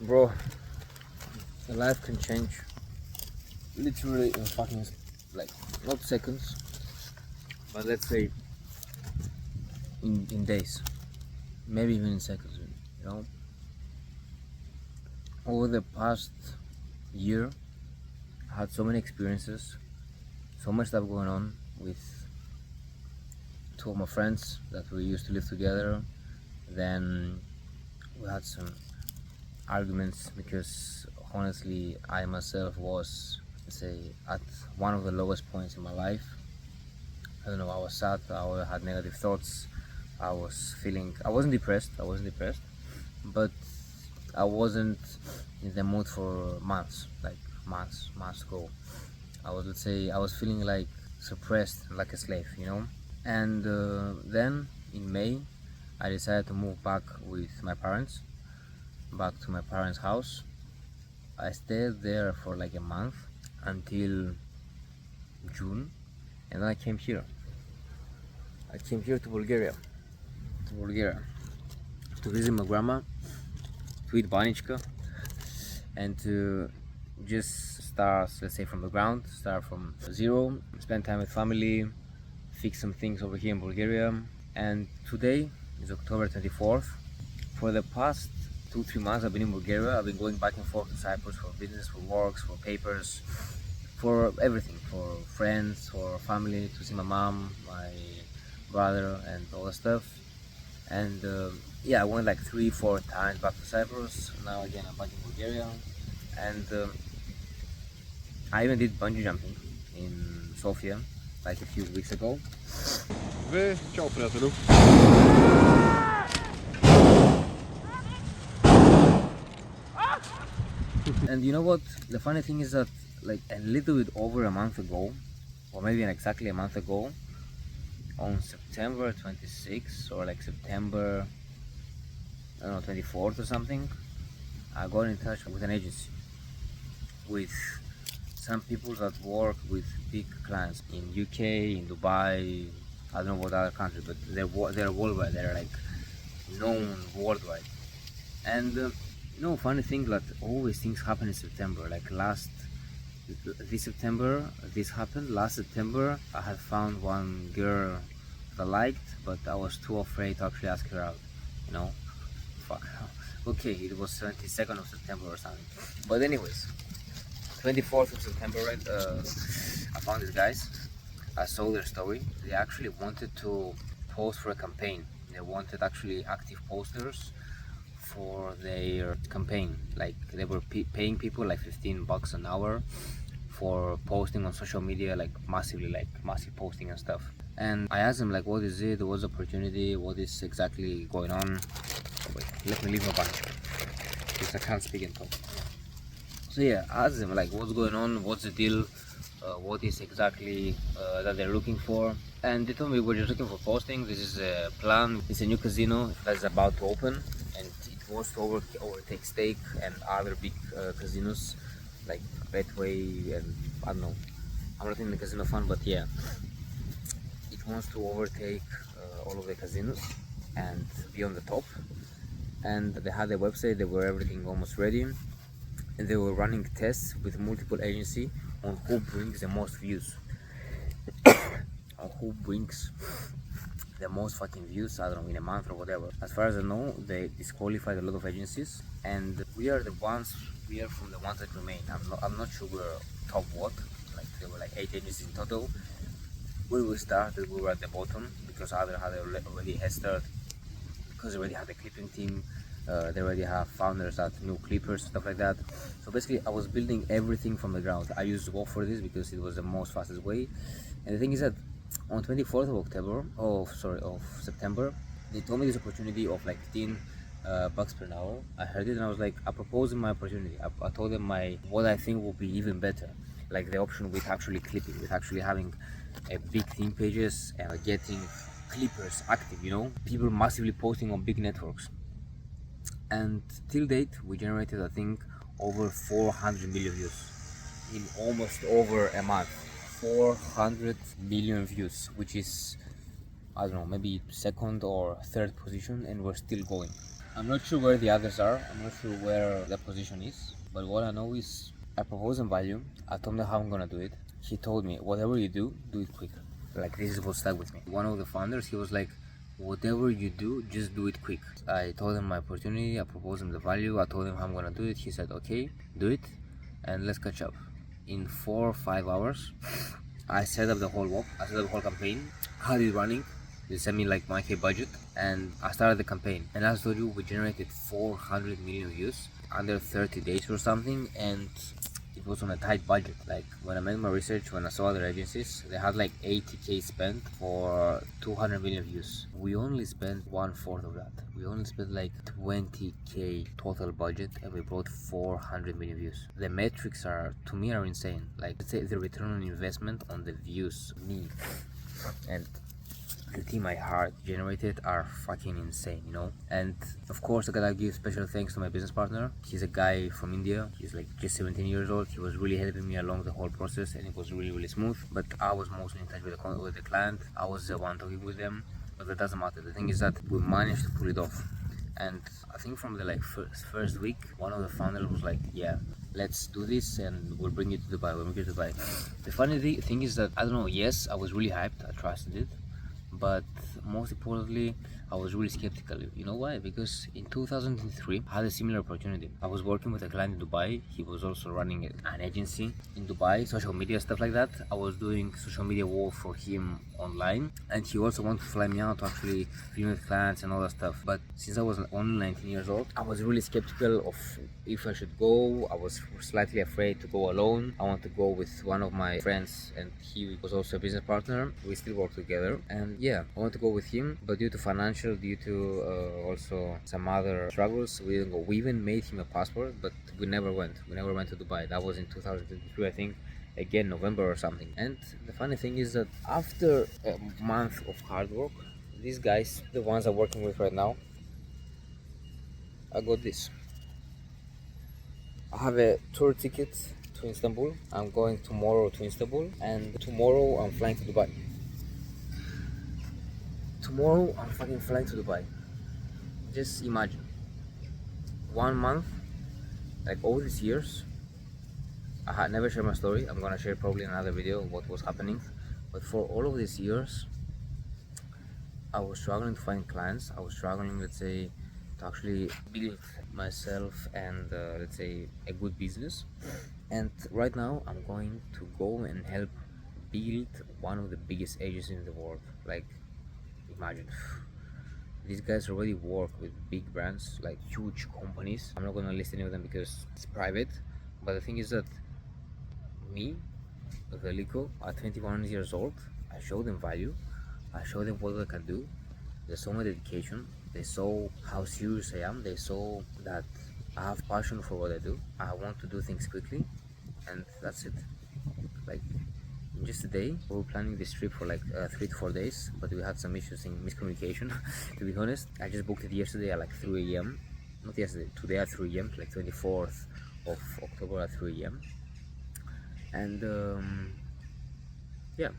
Bro, your life can change literally in fucking, like, not seconds, but let's say in days, maybe even in seconds, you know. Over the past year, I had so many experiences, so much stuff going on with two of my friends that we used to live together. Then we had some arguments because honestly I myself was, let's say, at one of the lowest points in my life. I don't know, I was sad, I had negative thoughts, I wasn't depressed, but I wasn't in the mood for months, like months ago. I was feeling like suppressed, like a slave, you know. And then in May I decided to move back with my parents, back to my parents' house. I stayed there for like a month until June, and then I came here. I came here to Bulgaria, to visit my grandma, to eat banichka, and to just start, let's say, from the ground, start from zero, spend time with family, fix some things over here in Bulgaria. And today is October 24th. For the past 2-3 months I've been in Bulgaria. I've been going back and forth to Cyprus for business, for works, for papers, for everything, for friends, for family, to see my mom, my brother, and all that stuff. And yeah, I went like 3-4 times back to Cyprus. Now again I'm back in Bulgaria, and I even did bungee jumping in Sofia like a few weeks ago. Ciao приятелю. And you know what? The funny thing is that like a little bit over a month ago, or maybe exactly a month ago, on September 26th or like September, I don't know, 24th or something, I got in touch with an agency, with some people that work with big clients in UK, in Dubai, I don't know what other country, but they're worldwide, they're like known worldwide. And funny thing that always things happen in September. Like this September, this happened. Last September, I had found one girl that I liked, but I was too afraid to actually ask her out. You know, fuck. Okay, it was 22nd of September or something. But anyways, 24th of September, right? I found these guys. I saw their story. They actually wanted to post for a campaign. They wanted actually active posters for their campaign. Like they were paying people like $15 an hour for posting on social media, like massive posting and stuff. And I asked them like, what is it, what's the opportunity, what is exactly going on. Oh, wait, let me leave my bunch because I can't speak and talk. So yeah, I asked them like, what's going on, what's the deal, what is exactly that they're looking for. And they told me, we're just looking for posting. This is a plan. It's a new casino that's about to open, and it wants to overtake Stake and other big casinos like Betway, and I don't know, I'm not in the casino fund, but yeah, it wants to overtake all of the casinos and be on the top. And they had their website, they were everything almost ready, and they were running tests with multiple agencies on who brings the most views. On who brings the most fucking views, I don't know, in a month or whatever. As far as I know, they disqualified a lot of agencies, and we are from the ones that remain. I'm not sure we're top what, like there were like 8 agencies in total. When we started, we were at the bottom because others had already head start, because they already had a clipping team, they already have founders that knew clippers, stuff like that. So basically I was building everything from the ground. I used Go for this because it was the most fastest way. And the thing is that on 24th of September, they told me this opportunity of like 15 bucks per hour. I heard it and I was like, I proposed my opportunity. I told them what I think will be even better, like the option with actually clipping, with actually having a big theme pages and getting clippers active, you know, people massively posting on big networks. And till date we generated, I think, over 400 million views in almost over a month. 400 million views, which is, I don't know, maybe second or third position, and we're still going. I'm not sure where the others are. I'm not sure where their position is. But what I know is I proposed them value. I told him how I'm gonna do it. He told me, whatever you do it quick. Like, this is what stuck with me. One of the founders, he was like, whatever you do, just do it quick. I told him my opportunity. I proposed him the value. I told him how I'm gonna do it. He said, okay, do it, and let's catch up. In 4 or 5 hours, I set up the whole WOP. I set up the whole campaign. Had it running. They sent me like 1K budget, and I started the campaign. And as I told you, we generated 400 million views under 30 days or something, and it was on a tight budget. Like, when I made my research, when I saw other agencies, they had like 80K spent for 200 million views. We only spent 1/4 of that. We only spent like 20K total budget, and we brought 400 million views. The metrics are, to me, are insane. Like, let's say the return on investment on the views, me and the team I hard generated are fucking insane, you know. And of course, I gotta give special thanks to my business partner. He's a guy from India. He's like just 17 years old. He was really helping me along the whole process, and it was really smooth. But I was mostly in touch with the client. I was the one talking with them, but that doesn't matter. The thing is that we managed to pull it off. And I think from the like first week, one of the founders was like, yeah, let's do this and we'll bring you to Dubai. We'll bring you to Dubai. The funny thing is that, I don't know, yes, I was really hyped. I trusted it. But most importantly, I was really skeptical. You know why? Because in 2003, I had a similar opportunity. I was working with a client in Dubai. He was also running an agency in Dubai, social media, stuff like that. I was doing social media work for him online, and he also wanted to fly me out to actually film with clients and all that stuff. But since I was only 19 years old, I was really skeptical of if I should go. I was slightly afraid to go alone. I wanted to go with one of my friends, and he was also a business partner. We still work together, and yeah, I want to go with him, but due to financial, due to also some other struggles, we didn't go. We even made him a passport, but we never went. We never went to Dubai. That was in 2023, I think. Again, November or something. And the funny thing is that after a month of hard work, these guys, the ones I'm working with right now, I got this. I have a tour ticket to Istanbul. I'm going tomorrow to Istanbul, and tomorrow I'm flying to Dubai. Tomorrow I'm fucking flying to Dubai. Just imagine. 1 month, like all these years, I had never shared my story. I'm gonna share probably in another video what was happening. But for all of these years, I was struggling to find clients. I was struggling, let's say, to actually build myself and let's say a good business. And right now I'm going to go and help build one of the biggest agencies in the world. Like, imagine, these guys already work with big brands, like huge companies. I'm not gonna list any of them because it's private, but the thing is that me, Veliko, at 21 years old, I showed them value. I showed them what I can do. They saw my dedication. They saw how serious I am. They saw that I have passion for what I do. I want to do things quickly, and that's it. Like, in just a day, we were planning this trip for like 3 to 4 days, but we had some issues in miscommunication. To be honest, I just booked it yesterday at like 3 a.m. Not yesterday, today at 3 a.m. Like 24th of October at 3 a.m. And yeah,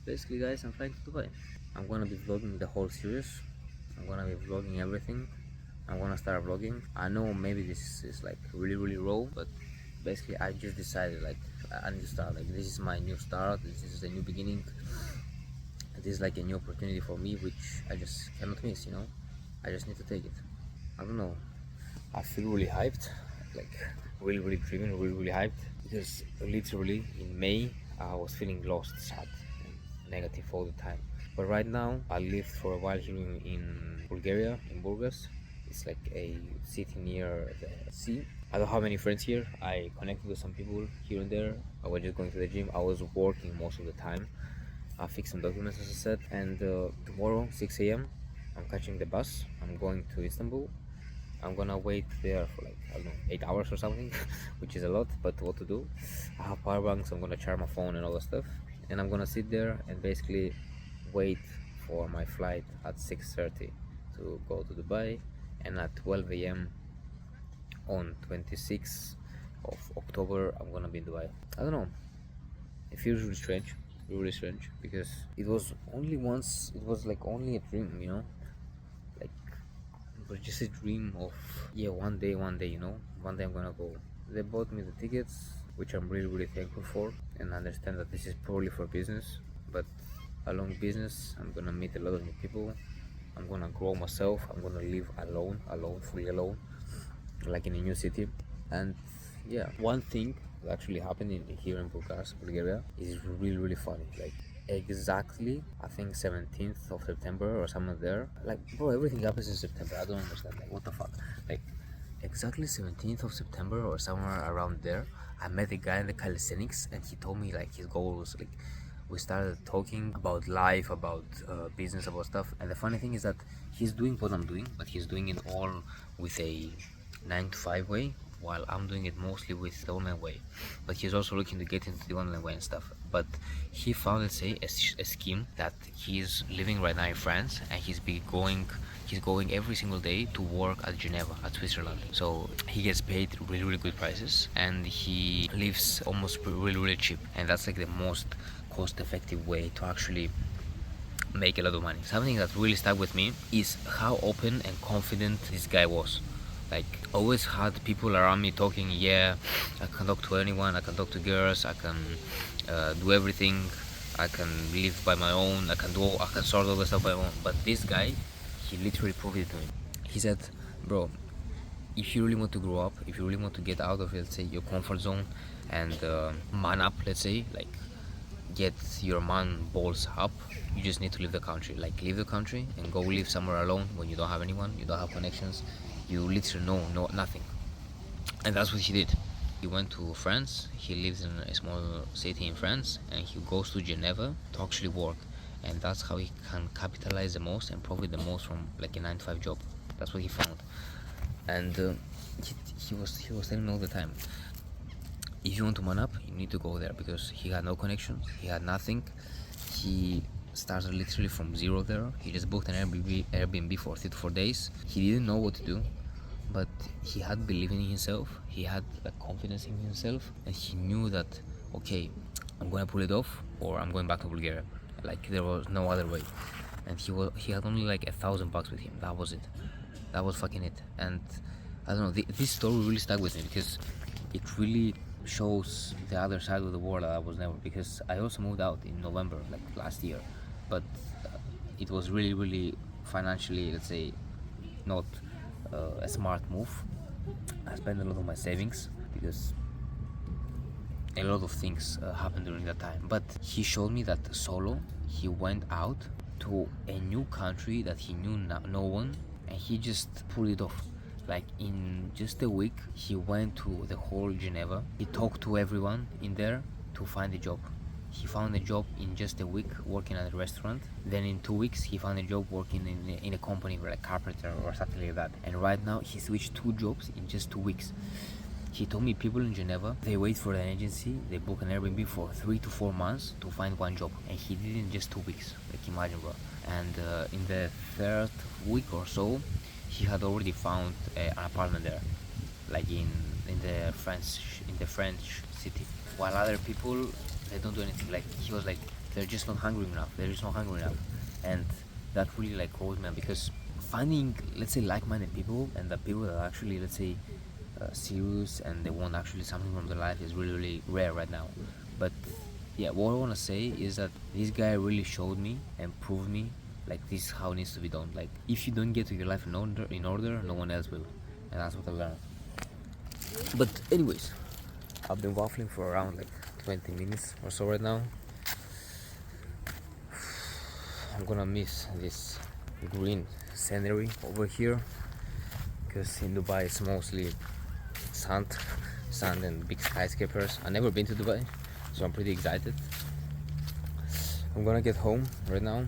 basically, guys, I'm flying to Dubai. I'm gonna be vlogging the whole series. I'm gonna be vlogging everything. I'm gonna start vlogging. I know maybe this is like really raw, but basically I just decided like I need to start. Like, this is my new start. This is a new beginning. This is like a new opportunity for me, which I just cannot miss. You know, I just need to take it. I don't know. I feel really hyped, like really driven, really hyped, because literally in May I was feeling lost, sad, and negative all the time. But right now I lived for a while here in Bulgaria, in Burgas. It's like a city near the sea. I don't have many friends here. I connected with some people here and there. I was just going to the gym. I was working most of the time. I fixed some documents, as I said, and tomorrow 6 a.m. I'm catching the bus. I'm going to Istanbul. I'm gonna wait there for like, I don't know, 8 hours or something, which is a lot, but what to do? I have power banks. I'm gonna charge my phone and all that stuff, and I'm gonna sit there and basically wait for my flight at 6:30 to go to Dubai, and at 12 a.m. on 26th of October I'm gonna be in Dubai. I don't know, it feels really strange, because it was only once, it was like only a dream, you know, like but just a dream of, yeah, one day, you know, one day I'm gonna go. They bought me the tickets, which I'm really thankful for, and I understand that this is purely for business, but along business I'm gonna meet a lot of new people. I'm gonna grow myself. I'm gonna live alone, fully alone, like in a new city. And yeah, one thing that actually happened here in Bulgaria is really funny. Like exactly, I think 17th of September or somewhere there. Like bro, everything happens in September. I don't understand. Like what the fuck? Like exactly 17th of September or somewhere around there, I met a guy in the calisthenics, and he told me like his goal was like, we started talking about life, about business, about stuff. And the funny thing is that he's doing what I'm doing, but he's doing it all with a 9 to 5 way, while I'm doing it mostly with the online way. But he's also looking to get into the online way and stuff. But he found, let's say, a scheme that he's living right now in France, and he's going every single day to work at Geneva, at Switzerland. So he gets paid really good prices, and he lives almost really cheap. And that's like the most cost-effective way to actually make a lot of money. Something that really stuck with me is how open and confident this guy was. Like, always had people around me talking, yeah, I can talk to anyone, I can talk to girls, I can do everything, I can live by my own, I can sort all the stuff by my own. But this guy, he literally proved it to me. He said, bro, if you really want to grow up, if you really want to get out of, let's say, your comfort zone and man up, let's say, like get your man balls up, you just need to leave the country. Like leave the country and go live somewhere alone when you don't have anyone, you don't have connections, you literally know nothing. And that's what he did. He went to France, he lives in a small city in France, and he goes to Geneva to actually work. And that's how he can capitalize the most and profit the most from like a 9 to 5 job. That's what he found. And he was telling me all the time, if you want to man up, you need to go there, because he had no connections, he had nothing. He started literally from zero there. He just booked an Airbnb for 3 to 4 days. He didn't know what to do, but he had believing in himself, he had like confidence in himself, and he knew that, okay, I'm gonna pull it off or I'm going back to Bulgaria. Like there was no other way. And he had only like $1,000 with him. That was it. That was fucking it. And I don't know, this story really stuck with me, because it really shows the other side of the world that I was never, because I also moved out in November, like last year, but it was really financially, let's say, not a smart move. I spent a lot of my savings because a lot of things happened during that time. But he showed me that solo, he went out to a new country that he knew no one, and he just pulled it off. Like in just a week, he went to the whole Geneva. He talked to everyone in there to find a job. He found a job in just a week working at a restaurant. Then in 2 weeks, he found a job working in a company, like carpenter or something like that. And right now, he switched 2 jobs in just 2 weeks. He told me people in Geneva, they wait for an agency, they book an Airbnb for 3 to 4 months to find one job. And he did it in just 2 weeks. Like imagine, bro. And in the 3rd week or so, he had already found an apartment there, like in the French city. While other people, they don't do anything. Like he was like, they're just not hungry enough. They're just not hungry enough. And that really like caught me, because finding, let's say, like-minded people, and the people that are actually, let's say, serious and they want actually something from their life is really rare right now. But yeah, what I want to say is that this guy really showed me and proved me like this is how it needs to be done. Like if you don't get to your life in order, no one else will. And that's what I learned. But anyways, I've been waffling for around like 20 minutes or so right now. I'm gonna miss this green scenery over here, because in Dubai it's mostly sand and big skyscrapers. I've never been to Dubai, so I'm pretty excited. I'm gonna get home right now.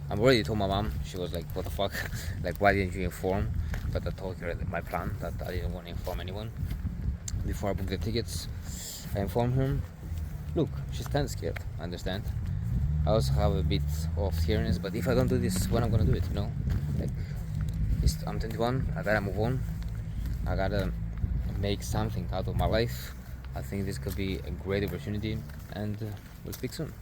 I'm already told my mom. She was like, what the fuck, like why didn't you inform? But I told her my plan, that I didn't want to inform anyone before I booked the tickets. I informed her. Look, she's kind of scared, I understand. I also have a bit of scariness, but if I don't do this, when I'm gonna do it, you know? Like, I'm 21, I gotta move on. I gotta make something out of my life. I think this could be a great opportunity, and we'll speak soon.